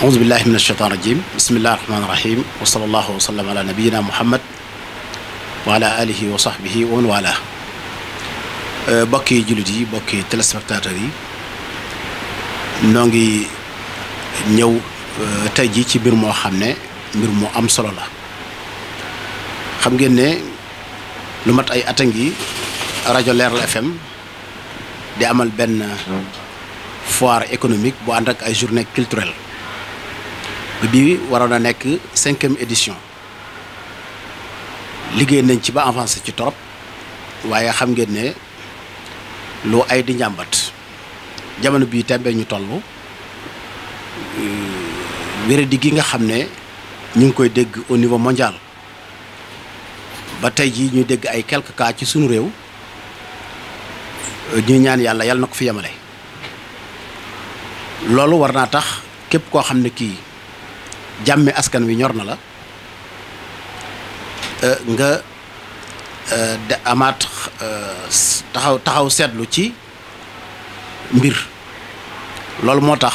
أعوذ بالله من الشيطان الرجيم بسم الله الرحمن الرحيم وصلى الله وسلم على نبينا محمد وعلى آله وصحبه ومن والاه bokki jullit yi bokki téléspectateurs yi noo ngi ñëw tey ji ci mbir moo xam ne mbir mu am solo la xam ngeen ne lu mat ay at a ngi rajo Leeral FM di amal benn foire économique bu ànd ak ay journée culturelle bi waroon a nekk 5e édition liggéey nañ ci ba avancé ci torop waaye xam ngeen ne lu ay di njàmbat jamono bii tembe ñu toll wéradi gi nga xam ne ñu ngi koy dégg au niveau mondial ba tey jii ñu dégg ay quelques cas ci sunu réew ñuy ñaan yàlla na ko fi yemale loolu war naa tax képp koo xam ne kii jàmmi askan wi ñor na la nga amaat taxaw seetlu ci mbir loolu moo tax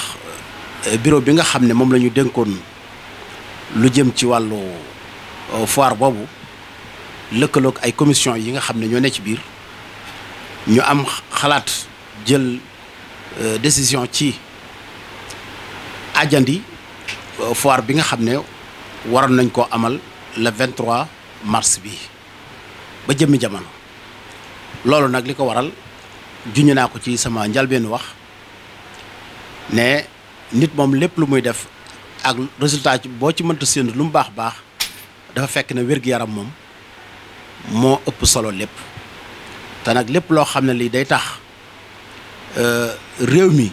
bureau bi nga xam ne moom la ñu dénkoon lu jëm ci wàllu foire boobu lëkkaloog ay commission yi nga xam ne ñoo ne ci biir ñu am xalaat jël décision ci ajandi foire bi nga xam ne waroon nañ koo amal le 23 mars bi ba jëmmi jamono loolu nag li ko waral juñu naa ko ci sama njalbeenu wax ne nit moom lépp lu muy def ak résultat ci boo ci mënta séen lu mu baax baax dafa fekk ne wér-gu-yaram moom moo ëpp solo lépp te nag lépp loo xam ne lii day tax réew mi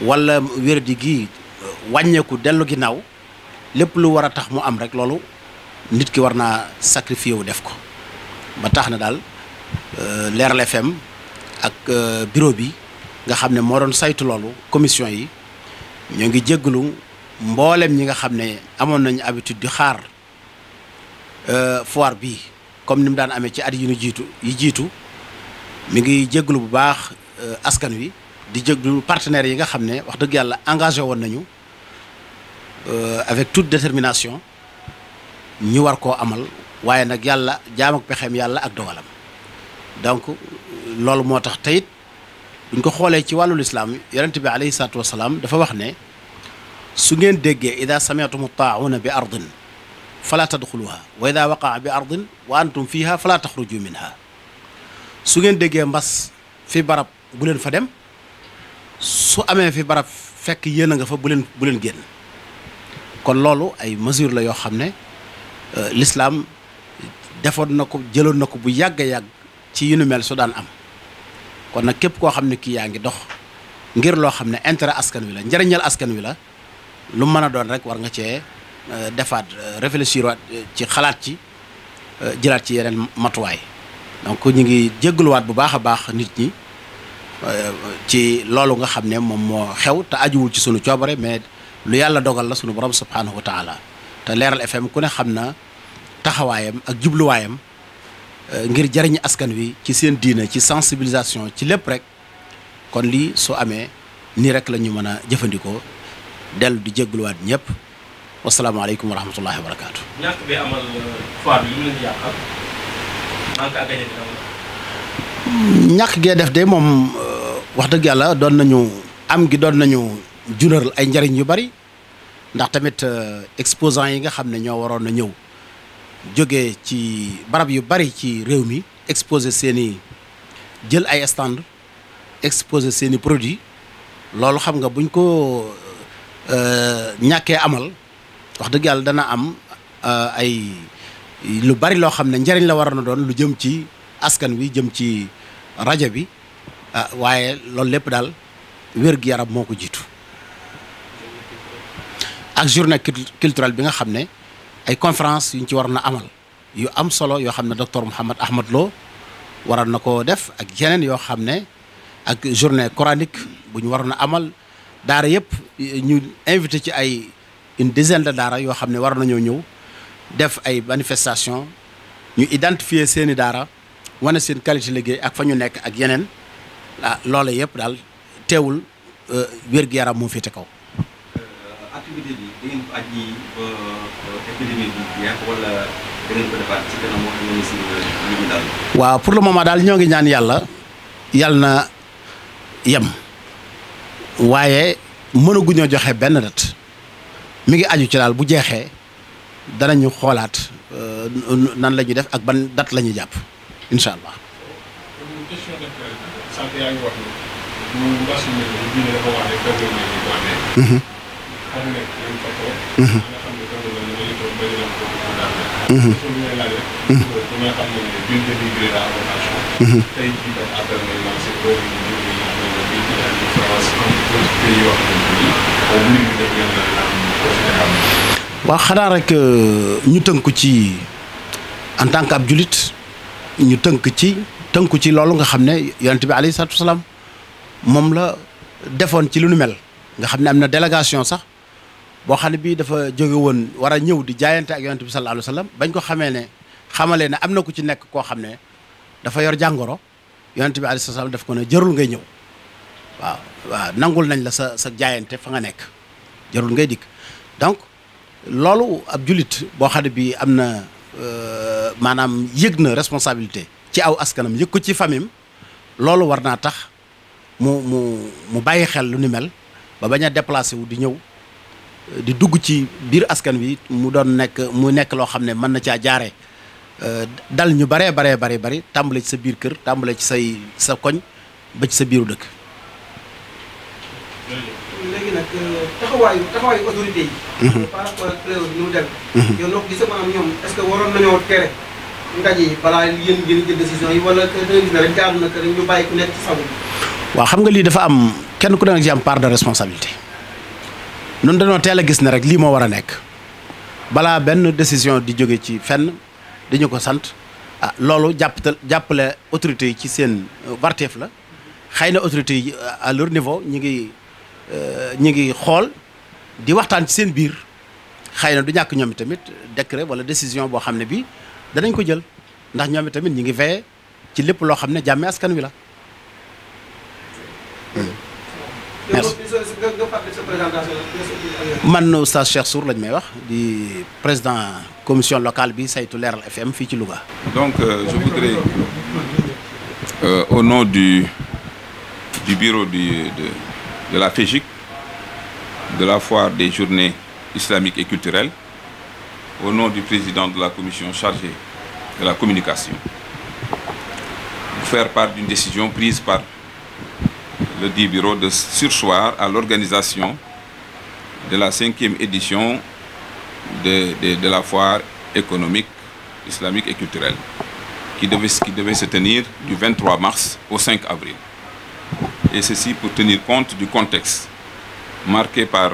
walla wér-di gi wàññeeku dellu ginnaaw lépp lu war a tax mu am rek loolu nit ki war naa sacrifier wu def ko ba tax na daal Leeral FM ak bureau bi nga xam ne moo doon saytu loolu commission yi ñoo ngi jéggalu mboolem ñi nga xam ne amoon nañu habitude di xaar foire bi comme ni mu daan amee ci at yi jiitu mi ngi jéggalu bu baax askan wi di jéggalu partenaires yi nga xam ne wax dëgg yàlla engagé woon nañu avec toute détermination ñu war koo amal waaye nag yàlla jaam ak pexeem yàlla ak dogalam donc loolu moo tax teyit buñ ko xoolee ci wàllu lislaam yonent bi alayhi salaatu wasalaam dafa wax ne su ngeen déggee ida sami'tumu taa'una bi ardin fala tadxuluha wa ida waqaa bi ardin wa antum fiha fala taxruju minha su ngeen déggee mbas fi barab bu leen fa dem su amee fi barab fekk yéen a nga fa bu leen génn kon loolu ay mesure la yoo xam ne l'islam defoon na ko jëloon na ko bu yàgg a yàgg ci yu nu mel su daan am kon nag képp koo xam ne kii yaa ngi dox ngir loo xam ne intérêt askan wi la njëriñal askan wi la lu mën a doon rek war nga cee defaat réfléchir waat ci xalaat ci jëlaat ci yeneen matuwaay donc ñu ngi jégaluwaat bu baax a baax nit ñi ci loolu nga xam ne moom moo xew te ajuwul ci sunu coobare mais lu yàlla dogal la sunu borom subhanahu wa taala te Leeral FM ku ne xam na taxawaayam ak jubluwaayam ngir jariñ askan wi ci seen diina ci sensibilisation ci lépp rek kon lii su amee nii rek la ñu mën a jëfandikoo dellu di jégaluwaat ñëpp wasalaamaaleykum wa rahmatullahi wa barakaatu. ñàkk bi amal foire bi lu mu leen yàqal manque à gagner ñàkk gee def de moom wax dëgg yàlla doon nañu am gi doon nañu jural ay njariñ yu bari ndax tamit exposants yi nga xam ne ñoo waroon a ñëw jóge ci barab yu bari ci réew mi exposé seeni jël ay stand exposé seeni produits loolu xam nga buñ ko ñàkkee amal wax dëgg yàlla dana am ay lu bari loo xam ne njariñ la waroon a doon lu jëm ci askan wi jëm ci rajo bi waaye loolu lépp daal wér-gu-yaram moo ko jiitu ak journée culturelle bi nga xam ne ay conférence yuñ ci war na amal yu am solo yoo xam ne docteur Mouhamed Ahmad Lo waroon na ko def ak yeneen yoo xam ne ak journée coranique bu ñu waroon a amal daara yëpp ñu invité ci ay une dizaine de daara yoo xam ne war nañoo ñëw def ay manifestation ñu identifier seeni daara wane seen qualité liggéey ak fa ñu nekk ak yeneen loola yëpp daal teewul wér-gu-yaram moo féete kaw. at activité bi da ngeen ko aji ba épidémie bi jeex wala da ngeen ko defaat ci kanam wax ngeen si li ñu dal. waaw pour le moment daal ñoo ngi ñaan yàlla na yem waaye mënaguñoo joxe benn date mi ngi aju ci daal bu jeexee danañu xoolaat nan la ñuy def ak ban date la ñuy jàpp incha allah. waaw xanaa rek ñu tënku ci en tant que ab julit ñu tënku ci loolu nga xam ne yonent bi alayhi salaatu wasalaam moom la defoon ci lu nu mel nga xam ne am na délégation sax boo xam ne bii dafa jóge woon war a ñëw di jaayante ak yonent bi sallallahu alayhi wasallam bañ ko xamalee ne am na ku ci nekk koo xam ne dafa yor jàngoro yonent bi alayhi salaam daf ko ne jarul ngay ñëw waaw nangul nañ la sa jaayante fa nga nekk jarul ngay dikk donc loolu ab jullit boo xam ne bii am na maanaam yëg na responsabilité ci aw askanam yëg ko ci famille loolu war naa tax mu bàyyi xel lu ni mel ba bañ a déplacé wu di ñëw di dugg ci biir askan wi mu nekk loo xam ne mën na caa jaare dal ñu baree bari tàmbale ci sa biir kër tàmbale ci sa koñ ba ci sa biiru dëkk. léegi nag taxawaayu autorité yi. par rapport ak réew mi nu mu dem. yow noo ko gisee maanaam ñoom est-ce que waroon nañoo tere ndaje yi balaa yéen ngeen jël décision yi wala que da nga gis ne rek jaadu na que ñu bàyyi ku nekk ci sago. waaw xam nga lii dafa am kenn ku nekk ci am part de responsabilité noonu dañoo teel a gis ne rek lii moo war a nekk balaa benn décision di jóge ci fenn dañu ko sant loolu jàppale autorités yi ci seen warteef la xëy na autorités yi à leur niveau ñi ngi xool di waxtaan ci seen biir xëy na du ñàkk ñoom tamit décret wala décision boo xam ne bii danañ ko jël ndax ñoom tamit ñi ngi veillé ci lépp loo xam ne jàmme askan wi la. merci man Oustaz Cheikh Sour lañ may wax di président commission locale bi saytu Leral FM fii ci Louga. Donc je voudrais au nom du bureau de la FEGIC, de la foire des journées islamiques et culturelles, au nom du président de la commission chargée de la communication, vous faire part d'une décision prise par le dit bureau de surseoir à l'organisation de la 5e édition de la foire économique, islamique et culturelle qui devait se tenir du 23 mars au 5 avril. Et ceci pour tenir compte du contexte marqué par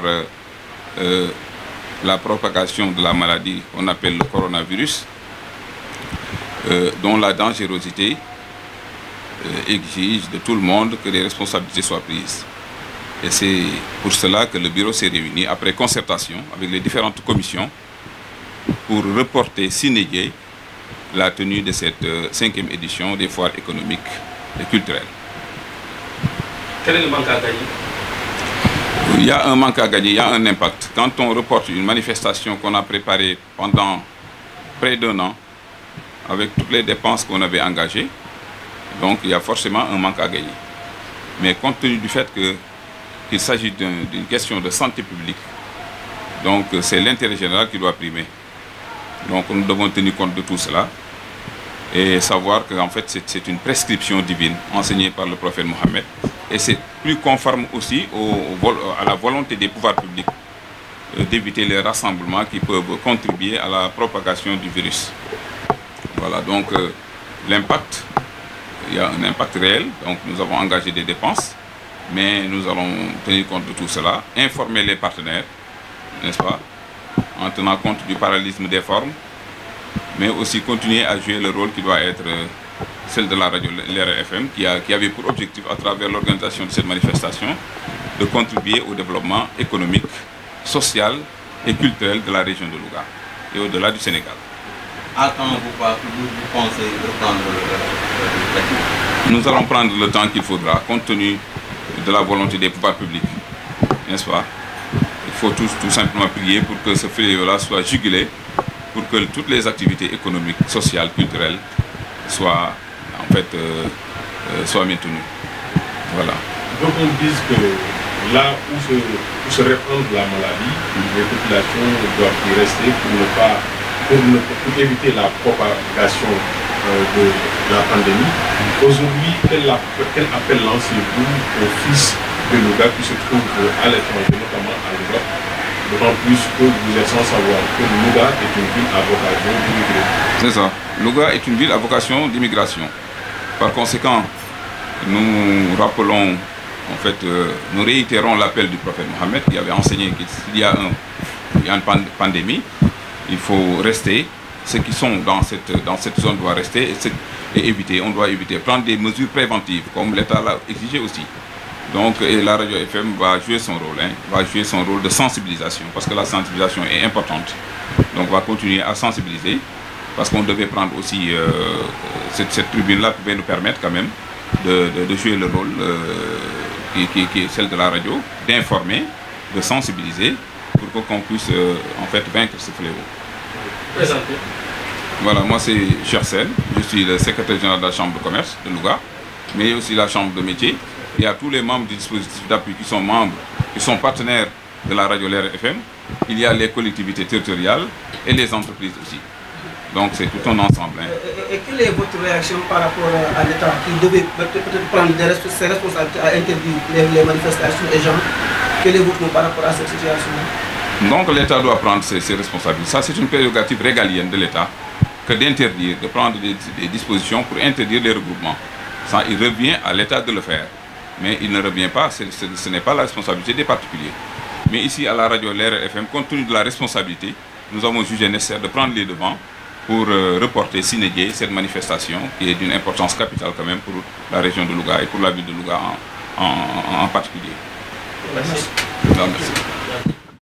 la propagation de la maladie qu'on appelle le coronavirus, dont la dangerosité exige de tout le monde que les responsabilités soient prises. Et c'est pour cela que le bureau s'est réuni après concertation avec les différentes commissions pour reporter sine die la tenue de cette 5e édition des foires économiques et culturelles. Quel est le manque à gagner? Il y a un manque à gagner, il y a un impact. Quand on reporte une manifestation qu'on a préparée pendant près d'1 an, avec toutes les dépenses qu'on avait engagées, donc il y a forcément un manque à gagner. Mais compte tenu du fait qu'il s'agit d'une question de santé publique, donc c'est l'intérêt général qui doit primer. Donc nous devons tenir compte de tout cela et savoir qu'en fait c'est une prescription divine enseignée par le prophète Mohammed. Et c'est plus conforme aussi à la volonté des pouvoirs publics d'éviter les rassemblements qui peuvent contribuer à la propagation du virus. Voilà, donc l'impact, il y a un impact réel, donc nous avons engagé des dépenses, mais nous allons tenir compte de tout cela, informer les partenaires, n'est-ce pas, en tenant compte du parallélisme des formes, mais aussi continuer à jouer le rôle qui doit être celle de la radio Leral FM, qui avait pour objectif, à travers l'organisation de cette manifestation, de contribuer au développement économique, social et culturel de la région de Louga et au-delà du Sénégal. À quand vous pensez reprendre l'activité? Nous allons prendre le temps qu'il faudra, compte tenu de la volonté des pouvoirs publics, n'est-ce pas? Il faut tout simplement prier pour que ce fléau-là soit jugulé, pour que toutes les activités économiques, sociales, culturelles soient soient maintenues. Voilà. Donc on dit que là où se répand la maladie, les populations doivent y rester pour éviter la propagation de la pandémie. Aujourd'hui, quel appel lancez-vous aux fils de Louga qui se trouvent à l'étranger, notamment à l'Europe, d'autant plus que vous êtes sans savoir que Louga est une ville à vocation d'immigrer. C'est ça. Louga est une ville à vocation d'immigration. Par conséquent, nous rappelons, nous réitérons l'appel du prophète Mohammed qui avait enseigné qu'il y a une pandémie, il faut rester. Ceux qui sont dans cette zone doivent rester et éviter. On doit éviter, prendre des mesures préventives, comme l'État l'a exigé aussi. Donc, et la radio FM va jouer son rôle, de sensibilisation, parce que la sensibilisation est importante. Donc, on va continuer à sensibiliser, parce qu'on devait prendre aussi cette tribune-là pouvait nous permettre quand même de jouer le rôle qui est celle de la radio, d'informer, de sensibiliser, pour qu'on puisse vaincre ce fléau. Présenté. Voilà, moi c'est Chersel, je suis le secrétaire général de la Chambre de commerce de Louga, mais aussi la Chambre de métier. Il y a tous les membres du dispositif d'appui qui sont partenaires de la radio LER FM. Il y a les collectivités territoriales et les entreprises aussi. Donc c'est tout un ensemble. Et quelle est votre réaction par rapport à l'État qui devait peut-être prendre ses responsabilités à interdire les manifestations des gens? Quel est votre mot par rapport à cette situation-là? Donc l'État doit prendre ses responsabilités. Ça, c'est une prérogative régalienne de l'État que d'interdire, de prendre des dispositions pour interdire les regroupements. Ça, il revient à l'État de le faire. Mais il ne revient pas, ce n'est pas la responsabilité des particuliers. Mais ici, à la radio LER FM, compte tenu de la responsabilité, nous avons jugé nécessaire de prendre les devants pour reporter sine die cette manifestation qui est d'une importance capitale quand même pour la région de Louga et pour la ville de Louga en particulier. Merci. Merci.